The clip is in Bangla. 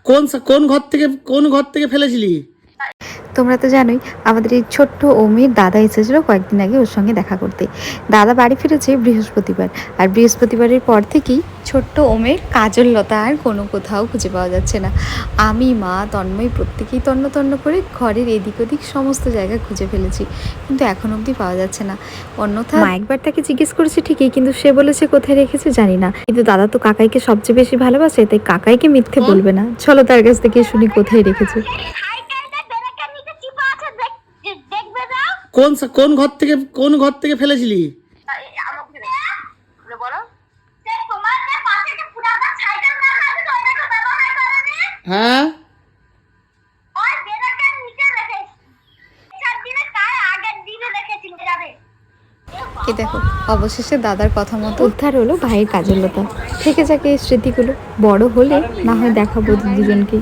কোন ঘর থেকে ফেলেছিলি? তোমরা তো জানোই আমাদের এই ছোট্ট ওমের দাদা এসেছিল কয়েকদিন আগে ওর সঙ্গে দেখা করতে। দাদা বাড়ি ফিরেছে বৃহস্পতিবার, আর বৃহস্পতিবারের পর থেকেই ছোট্ট ওমের কাজল লতা আর কোথাও খুঁজে পাওয়া যাচ্ছে না। আমি, মা, তন্ময় প্রত্যেকেই তন্ন তন্ন করে ঘরের এদিক ওদিক সমস্ত জায়গায় খুঁজে ফেলেছি, কিন্তু এখন অবধি পাওয়া যাচ্ছে না। অন্যথা মা একবার তাকে জিজ্ঞেস করেছে ঠিকই, কিন্তু সে বলেছে কোথায় রেখেছে জানি না। কিন্তু দাদা তো কাকাইকে সবচেয়ে বেশি ভালোবাসে, তাই কাকাইকে মিথ্যে বলবে না। চলো তার কাছ থেকে শুনি কোথায় রেখেছে। কোন ঘর থেকে ফেলেছিলি? হ্যাঁ, এই দেখো, অবশেষে দাদার কথা মতো উদ্ধার হলো ভাইয়ের কাজল লতা। থেকে যাকে এই স্মৃতিগুলো, বড় হলে না হয় দেখাবো দুজনকে।